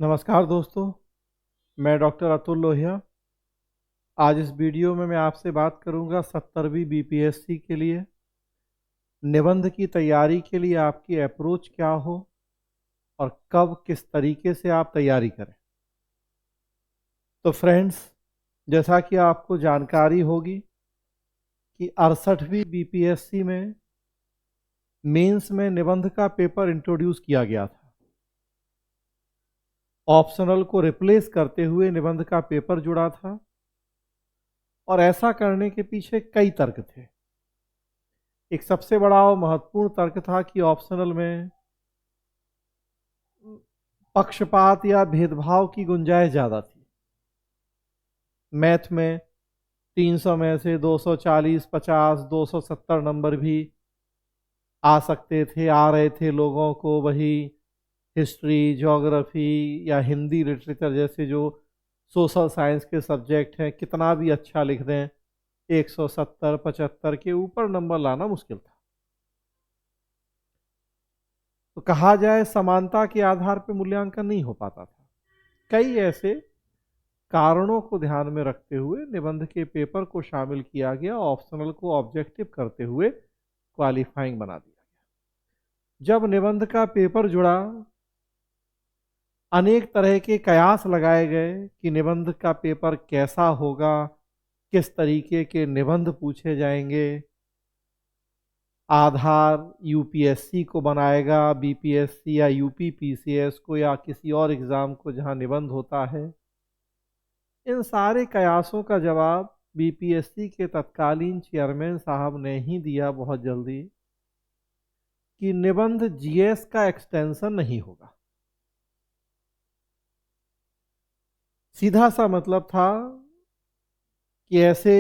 नमस्कार दोस्तों, मैं डॉक्टर अतुल लोहिया। आज इस वीडियो में मैं आपसे बात करूंगा 70वीं बीपीएससी के लिए निबंध की तैयारी के लिए आपकी अप्रोच क्या हो और कब किस तरीके से आप तैयारी करें। तो फ्रेंड्स, जैसा कि आपको जानकारी होगी कि 68वीं बीपीएससी में मेंस में निबंध का पेपर इंट्रोड्यूस किया गया था। ऑप्शनल को रिप्लेस करते हुए निबंध का पेपर जुड़ा था और ऐसा करने के पीछे कई तर्क थे। एक सबसे बड़ा और महत्वपूर्ण तर्क था कि ऑप्शनल में पक्षपात या भेदभाव की गुंजाइश ज़्यादा थी। मैथ में 300 में से 240, 50, 270 नंबर भी आ सकते थे, आ रहे थे लोगों को। वही हिस्ट्री, ज्योग्राफी या हिंदी लिटरेचर जैसे जो सोशल साइंस के सब्जेक्ट हैं, कितना भी अच्छा लिख दें, 170, 75 के ऊपर नंबर लाना मुश्किल था। तो कहा जाए समानता के आधार पर मूल्यांकन नहीं हो पाता था। कई ऐसे कारणों को ध्यान में रखते हुए निबंध के पेपर को शामिल किया गया, ऑप्शनल को ऑब्जेक्टिव करते हुए क्वालिफाइंग बना दिया गया। जब निबंध का पेपर जुड़ा, अनेक तरह के कयास लगाए गए कि निबंध का पेपर कैसा होगा, किस तरीके के निबंध पूछे जाएंगे। आधार यूपीएससी को बनाएगा, बीपीएससी या यूपीपीसीएस को या किसी और एग्ज़ाम को जहां निबंध होता है। इन सारे कयासों का जवाब बीपीएससी के तत्कालीन चेयरमैन साहब ने ही दिया बहुत जल्दी कि निबंध जीएस का एक्सटेंशन नहीं होगा। सीधा सा मतलब था कि ऐसे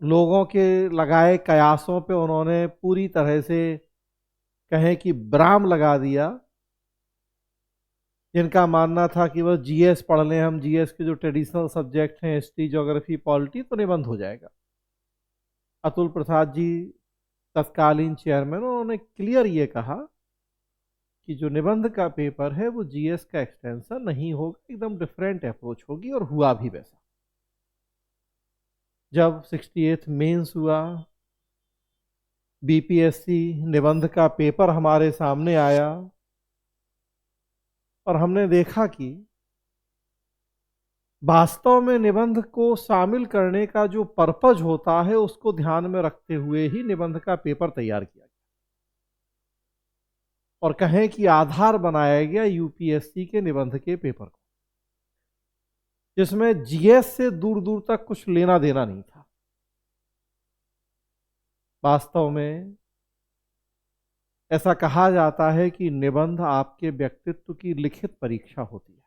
लोगों के लगाए कयासों पे उन्होंने पूरी तरह से कहें कि विराम लगा दिया, जिनका मानना था कि बस जीएस पढ़ लें हम, जीएस के जो ट्रेडिशनल सब्जेक्ट हैं हिस्ट्री, ज्योग्राफी, पॉलिटी, तो निबंध हो जाएगा। अतुल प्रसाद जी तत्कालीन चेयरमैन, उन्होंने क्लियर ये कहा कि जो निबंध का पेपर है वो जीएस का एक्सटेंशन नहीं होगा, एकदम डिफरेंट अप्रोच होगी, और हुआ भी वैसा। जब 68th मेंस हुआ, बीपीएससी निबंध का पेपर हमारे सामने आया और हमने देखा कि वास्तव में निबंध को शामिल करने का जो पर्पज होता है उसको ध्यान में रखते हुए ही निबंध का पेपर तैयार किया गया और कहें कि आधार बनाया गया यूपीएससी के निबंध के पेपर को, जिसमें जीएस से दूर दूर तक कुछ लेना देना नहीं था। वास्तव में ऐसा कहा जाता है कि निबंध आपके व्यक्तित्व की लिखित परीक्षा होती है।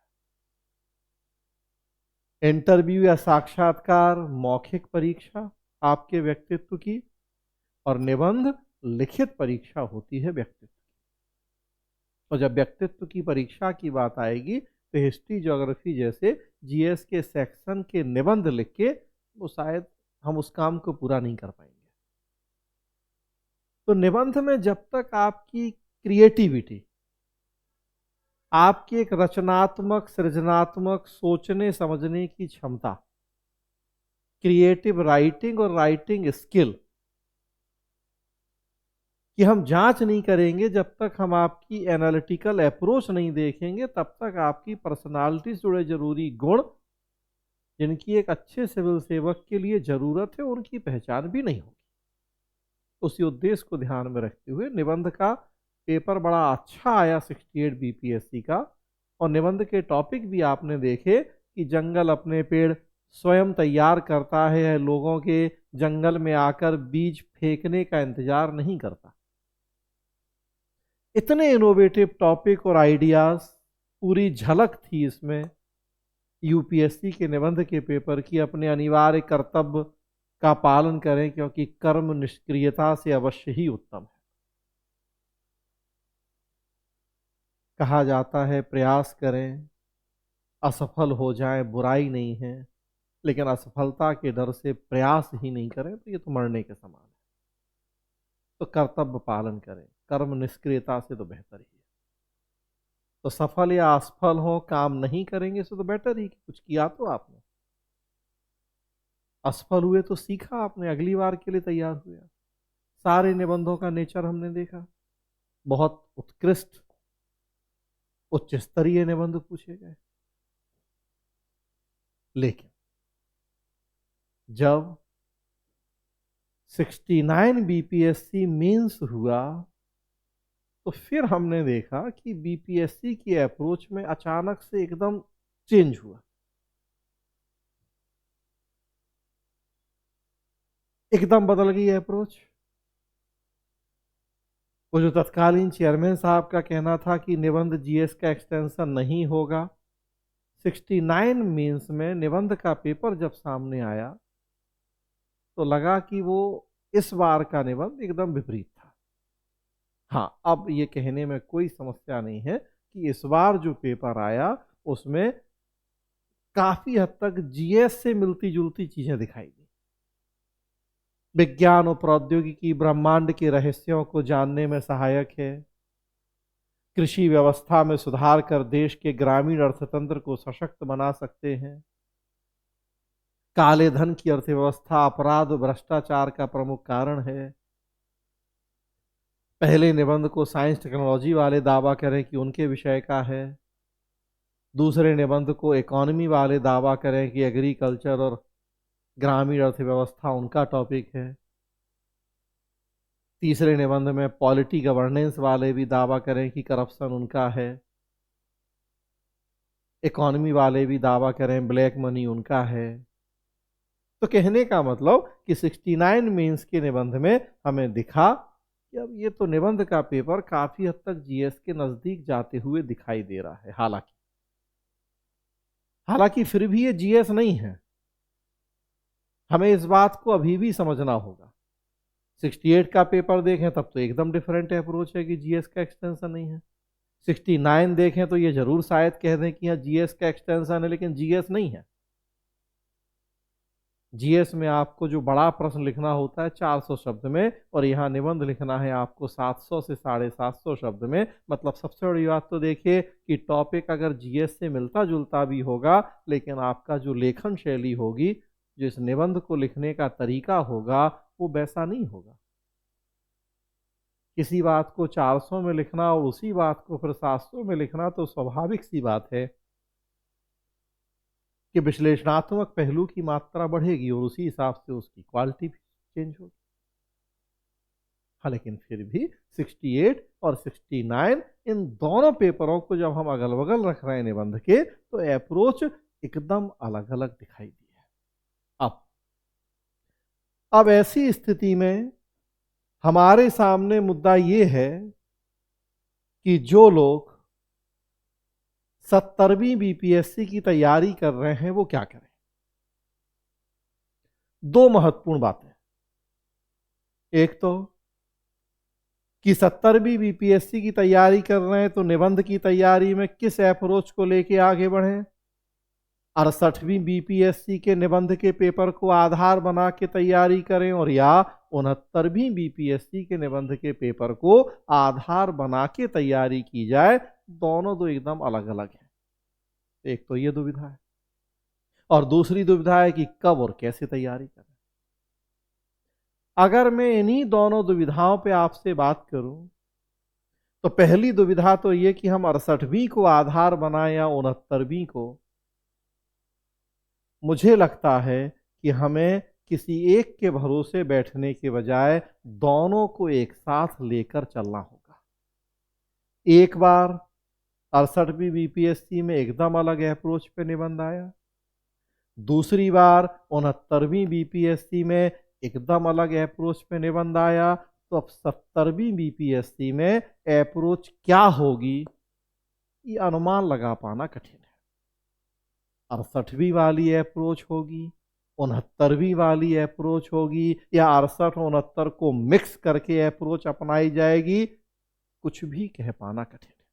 इंटरव्यू या साक्षात्कार मौखिक परीक्षा आपके व्यक्तित्व की, और निबंध लिखित परीक्षा होती है व्यक्तित्व की। और जब व्यक्तित्व की परीक्षा की बात आएगी तो हिस्ट्री, ज्योग्राफी जैसे जीएस के सेक्शन के निबंध लिख के वो शायद हम उस काम को पूरा नहीं कर पाएंगे। तो निबंध में जब तक आपकी क्रिएटिविटी, आपकी एक रचनात्मक, सृजनात्मक सोचने समझने की क्षमता, क्रिएटिव राइटिंग और राइटिंग स्किल कि हम जांच नहीं करेंगे, जब तक हम आपकी एनालिटिकल अप्रोच नहीं देखेंगे, तब तक आपकी पर्सनालिटी से जुड़े जरूरी गुण, जिनकी एक अच्छे सिविल सेवक के लिए जरूरत है, उनकी पहचान भी नहीं होगी। उसी उद्देश्य को ध्यान में रखते हुए निबंध का पेपर बड़ा अच्छा आया 68 बीपीएससी का। और निबंध के टॉपिक भी आपने देखे कि जंगल अपने पेड़ स्वयं तैयार करता है, लोगों के जंगल में आकर बीज फेंकने का इंतजार नहीं करता। इतने इनोवेटिव टॉपिक और आइडियाज, पूरी झलक थी इसमें यूपीएससी के निबंध के पेपर की। अपने अनिवार्य कर्तव्य का पालन करें, क्योंकि कर्म निष्क्रियता से अवश्य ही उत्तम है। कहा जाता है प्रयास करें, असफल हो जाए बुराई नहीं है, लेकिन असफलता के डर से प्रयास ही नहीं करें तो ये तो मरने के समान है। तो कर्तव्य पालन करें, कर्म निष्क्रियता से तो बेहतर ही है। तो सफल या असफल हो, काम नहीं करेंगे इससे तो बेटर ही कि कुछ किया तो आपने। असफल हुए तो सीखा आपने, अगली बार के लिए तैयार हुए। सारे निबंधों का नेचर हमने देखा, बहुत उत्कृष्ट उच्च स्तरीय निबंध पूछे गए। लेकिन जब 69 बीपीएससी मेंस हुआ तो फिर हमने देखा कि बीपीएससी की अप्रोच में अचानक से एकदम चेंज हुआ, एकदम बदल गई अप्रोच। वो जो तत्कालीन चेयरमैन साहब का कहना था कि निबंध जीएस का एक्सटेंशन नहीं होगा, 69 मीन्स में निबंध का पेपर जब सामने आया तो लगा कि वो इस बार का निबंध एकदम विपरीत था। हाँ, अब ये कहने में कोई समस्या नहीं है कि इस बार जो पेपर आया उसमें काफी हद तक जीएस से मिलती जुलती चीजें दिखाई दी। विज्ञान और प्रौद्योगिकी ब्रह्मांड के रहस्यों को जानने में सहायक है। कृषि व्यवस्था में सुधार कर देश के ग्रामीण अर्थतंत्र को सशक्त बना सकते हैं। काले धन की अर्थव्यवस्था अपराध और भ्रष्टाचार का प्रमुख कारण है। पहले निबंध को साइंस टेक्नोलॉजी वाले दावा करें कि उनके विषय का है, दूसरे निबंध को इकोनॉमी वाले दावा करें कि एग्रीकल्चर और ग्रामीण अर्थव्यवस्था उनका टॉपिक है, तीसरे निबंध में पॉलिटी गवर्नेंस वाले भी दावा करें कि करप्शन उनका है, इकोनॉमी वाले भी दावा करें ब्लैक मनी उनका है। तो कहने का मतलब कि 69 मेंस के निबंध में हमें दिखा कि अब ये तो निबंध का पेपर काफी हद तक जीएस के नजदीक जाते हुए दिखाई दे रहा है। हालांकि फिर भी ये जीएस नहीं है, हमें इस बात को अभी भी समझना होगा। 68 का पेपर देखें तब तो एकदम डिफरेंट अप्रोच है कि जीएस का एक्सटेंशन नहीं है। 69 देखें तो ये जरूर शायद कह दें कि हाँ जीएस का एक्सटेंशन है, लेकिन जीएस नहीं है। जीएस में आपको जो बड़ा प्रश्न लिखना होता है 400 शब्द में, और यहाँ निबंध लिखना है आपको 700 से 750 शब्द में। मतलब सबसे बड़ी बात तो देखिए कि टॉपिक अगर जीएस से मिलता जुलता भी होगा, लेकिन आपका जो लेखन शैली होगी, जो इस निबंध को लिखने का तरीका होगा, वो वैसा नहीं होगा। किसी बात को 400 में लिखना और उसी बात को फिर 700 में लिखना तो स्वाभाविक सी बात है कि विश्लेषणात्मक पहलू की मात्रा बढ़ेगी और उसी हिसाब से उसकी क्वालिटी भी चेंज होगी। हाँ, लेकिन फिर भी 68 और 69 इन दोनों पेपरों को जब हम अगल बगल रख रहे हैं निबंध के, तो अप्रोच एकदम अलग अलग दिखाई दी है। अब ऐसी स्थिति में हमारे सामने मुद्दा ये है कि जो लोग 70वीं बीपीएससी की तैयारी कर रहे हैं वो क्या करें। दो महत्वपूर्ण बातें, एक तो कि 70वीं बीपीएससी की तैयारी कर रहे हैं तो निबंध की तैयारी में किस अप्रोच को लेके आगे बढ़ें। 68वीं बीपीएससी के निबंध के पेपर को आधार बना के तैयारी करें, और या 69वीं बीपीएससी के निबंध के पेपर को आधार बना के तैयारी की जाए। दोनों दो एकदम अलग अलग हैं। एक तो ये दुविधा है, और दूसरी दुविधा है कि कब और कैसे तैयारी करें। अगर मैं इन्हीं दोनों दुविधाओं पे आपसे बात करूं तो पहली दुविधा तो ये कि हम 68वीं को आधार बनाएं या 69वीं को, मुझे लगता है कि हमें किसी एक के भरोसे बैठने के बजाय दोनों को एक साथ लेकर चलना होगा। एक बार 68वीं बीपीएससी में एकदम अलग अप्रोच पे निबंध आया, दूसरी बार 69वीं बीपीएससी में एकदम अलग अप्रोच पे निबंध आया। तो अब 70वीं बीपीएससी में अप्रोच क्या होगी, ये अनुमान लगा पाना कठिन है। 68वीं वाली अप्रोच होगी, 69वीं वाली अप्रोच होगी, या 68-69 को मिक्स करके अप्रोच अपनाई जाएगी, कुछ भी कह पाना कठिन है।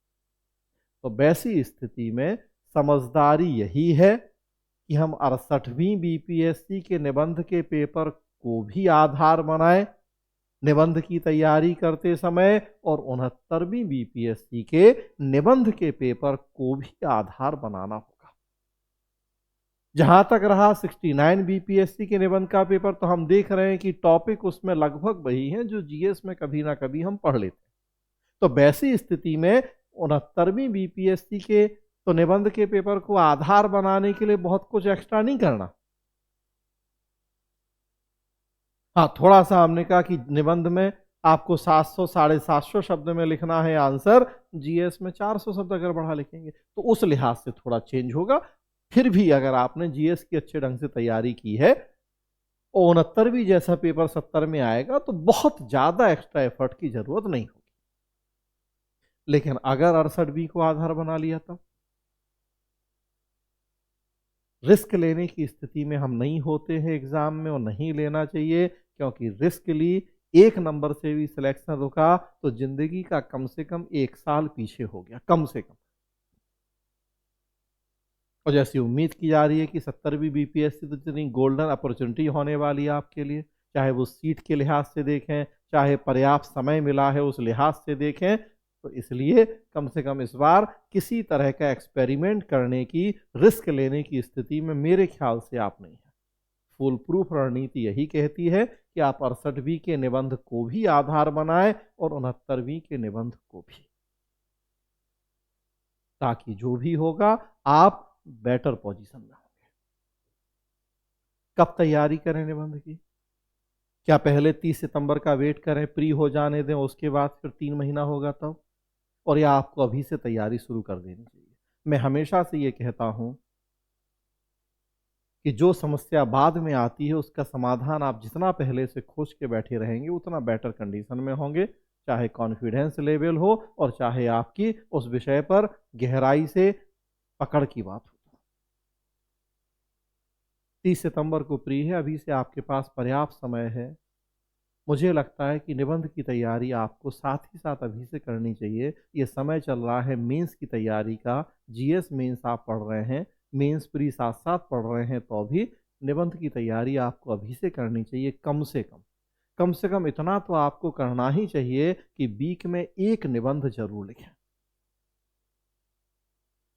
तो वैसी स्थिति में समझदारी यही है कि हम 68वीं बीपीएससी के निबंध के पेपर को भी आधार बनाएं, निबंध की तैयारी करते समय और 69वीं बीपीएससी के निबंध के पेपर को भी आधार बनाना होगा। जहां तक रहा 69 बीपीएससी के निबंध का पेपर, तो हम देख रहे हैं कि टॉपिक उसमें लगभग वही हैं जो जीएस में कभी ना कभी हम पढ़ लेते हैं। तो वैसी स्थिति में 69वीं बीपीएससी के तो निबंध के पेपर को आधार बनाने के लिए बहुत कुछ एक्स्ट्रा नहीं करना। हाँ, थोड़ा सा हमने कहा कि निबंध में आपको 700 750 शब्द में लिखना है आंसर, जीएस में 400 शब्द अगर बढ़ा लिखेंगे तो उस लिहाज से थोड़ा चेंज होगा। फिर भी अगर आपने जीएस की अच्छे ढंग से तैयारी की है और 69वीं जैसा पेपर 70 में आएगा तो बहुत ज्यादा एक्स्ट्रा एफर्ट की जरूरत नहीं होगी। लेकिन अगर 68वीं को आधार बना लिया तब रिस्क लेने की स्थिति में हम नहीं होते हैं एग्जाम में, और नहीं लेना चाहिए, क्योंकि रिस्क ली, एक नंबर से भी सिलेक्शन रुका तो जिंदगी का कम से कम 1 साल पीछे हो गया, कम से कम। और जैसी उम्मीद की जा रही है कि 70वीं बीपीएससी तो इतनी गोल्डन अपॉर्चुनिटी होने वाली है आपके लिए, चाहे वो सीट के लिहाज से देखें, चाहे पर्याप्त समय मिला है उस लिहाज से देखें, तो इसलिए कम से कम इस बार किसी तरह का एक्सपेरिमेंट करने की, रिस्क लेने की स्थिति में मेरे ख्याल से आप नहीं है। फुल प्रूफ रणनीति यही कहती है कि आप 68वीं के निबंध को भी आधार बनाएं और 69वीं के निबंध को भी, ताकि जो भी होगा आप बेटर पोजीशन में होंगे। कब तैयारी करें निबंध की? क्या पहले 30 सितंबर का वेट करें, प्री हो जाने दें, उसके बाद फिर 3 महीना होगा तब? और या आपको अभी से तैयारी शुरू कर देनी चाहिए? मैं हमेशा से ये कहता हूं कि जो समस्या बाद में आती है उसका समाधान आप जितना पहले से खोज के बैठे रहेंगे उतना बेटर कंडीशन में होंगे, चाहे कॉन्फिडेंस लेवल हो और चाहे आपकी उस विषय पर गहराई से पकड़ की बात हो। 30 सितंबर को प्री है, अभी से आपके पास पर्याप्त समय है। मुझे लगता है कि निबंध की तैयारी आपको साथ ही साथ अभी से करनी चाहिए। ये समय चल रहा है मेंस की तैयारी का, जीएस मेंस आप पढ़ रहे हैं, मेंस प्री साथ साथ पढ़ रहे हैं, तो भी निबंध की तैयारी आपको अभी से करनी चाहिए। कम से कम, कम से कम इतना तो आपको करना ही चाहिए कि वीक में एक निबंध जरूर लिखें।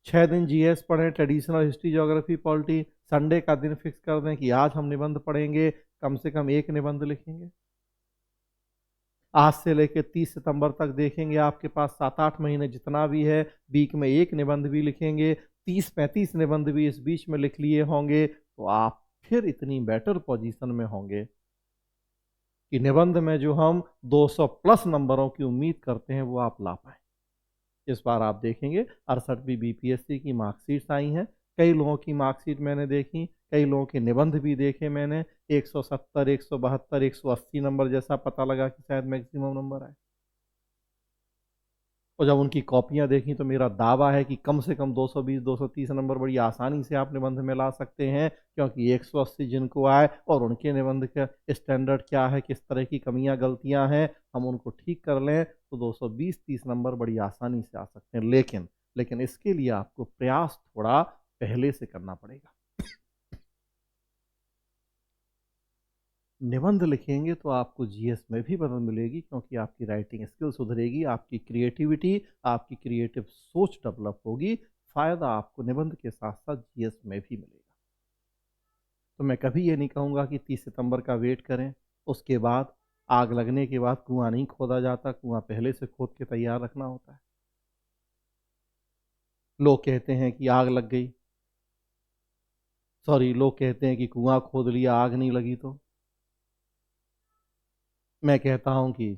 6 दिन जीएस पढ़ें, traditional, history, geography, polity, Sunday का दिन फिक्स कर दें कि आज हम निबंध पढ़ेंगे, कम से कम एक निबंध लिखेंगे। आज से लेकर 30 सितंबर तक देखेंगे, आपके पास 7-8 महीने जितना भी है, वीक में एक निबंध भी लिखेंगे, 30-35 निबंध भी इस बीच में लिख लिए होंगे, तो आप फिर इतनी बेटर पोजीशन में होंगे कि निबंध में जो हम 200 प्लस नंबरों की उम्मीद करते हैं वो आप ला पाए। इस बार आप देखेंगे 68वीं बीपीएससी की मार्कशीट्स आई हैं, कई लोगों की मार्कशीट मैंने देखी, कई लोगों के निबंध भी देखे मैंने, 170, 172, 180 नंबर जैसा पता लगा कि शायद मैक्सिमम नंबर आए। और जब उनकी कॉपियां देखी तो मेरा दावा है कि कम से कम 220, 230 नंबर बड़ी आसानी से आप निबंध में ला सकते हैं, क्योंकि 180 जिनको आए और उनके निबंध का स्टैंडर्ड क्या है, किस तरह की कमियां गलतियां हैं, हम उनको ठीक कर लें तो 220-30 नंबर बड़ी आसानी से आ सकते हैं। लेकिन इसके लिए आपको प्रयास थोड़ा पहले से करना पड़ेगा। निबंध लिखेंगे तो आपको जीएस में भी मदद मिलेगी, क्योंकि आपकी राइटिंग स्किल सुधरेगी, आपकी क्रिएटिविटी, आपकी क्रिएटिव सोच डेवलप होगी। फायदा आपको निबंध के साथ साथ जीएस में भी मिलेगा। तो मैं कभी ये नहीं कहूँगा कि 30 सितंबर का वेट करें, उसके बाद आग लगने के बाद कुआं नहीं खोदा जाता, कुआं पहले से खोद के तैयार रखना होता है। लोग कहते हैं कि आग लग गई, सॉरी, लोग कहते हैं कि कुआं खोद लिया आग नहीं लगी, तो मैं कहता हूं कि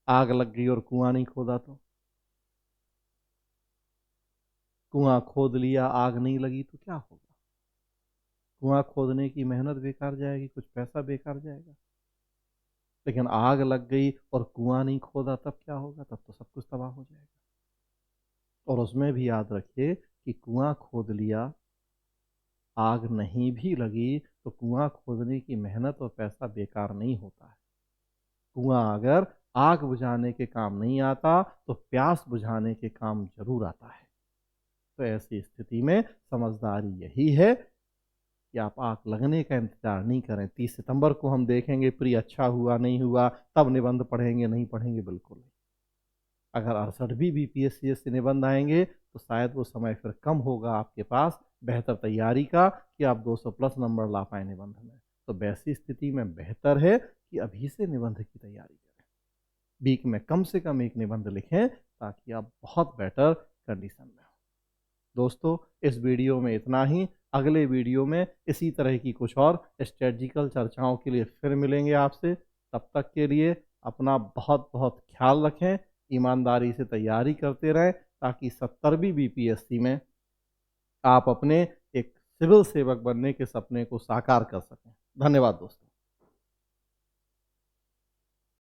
आग लग गई और कुआं नहीं खोदा तो, कुआं खोद लिया आग नहीं लगी तो क्या होगा? कुआं खोदने की मेहनत बेकार जाएगी, कुछ पैसा बेकार जाएगा। लेकिन आग लग गई और कुआं नहीं खोदा तब क्या होगा? तब तो सब कुछ तबाह हो जाएगा। और उसमें भी याद रखिए कि कुआं खोद लिया, आग नहीं भी लगी तो कुआं खोदने की मेहनत और पैसा बेकार नहीं होता है। कुआं अगर आग बुझाने के काम नहीं आता तो प्यास बुझाने के काम जरूर आता है। तो ऐसी स्थिति में समझदारी यही है कि आप आंख लगने का इंतजार नहीं करें। 30 सितंबर को हम देखेंगे प्री अच्छा हुआ नहीं हुआ, तब निबंध पढ़ेंगे नहीं पढ़ेंगे, बिल्कुल नहीं। अगर 68 बीपीएससी निबंध आएंगे तो शायद वो समय फिर कम होगा आपके पास बेहतर तैयारी का कि आप 200 प्लस नंबर ला पाए निबंध में। तो वैसी स्थिति में बेहतर है कि अभी से निबंध की तैयारी करें, वीक में कम से कम एक निबंध लिखें ताकि आप बहुत बेटर कंडीशन में हो। दोस्तों, इस वीडियो में इतना ही। अगले वीडियो में इसी तरह की कुछ और स्ट्रेटजिकल चर्चाओं के लिए फिर मिलेंगे आपसे। तब तक के लिए अपना बहुत बहुत ख्याल रखें, ईमानदारी से तैयारी करते रहें ताकि 70वीं बीपीएससी में आप अपने एक सिविल सेवक बनने के सपने को साकार कर सकें। धन्यवाद दोस्तों।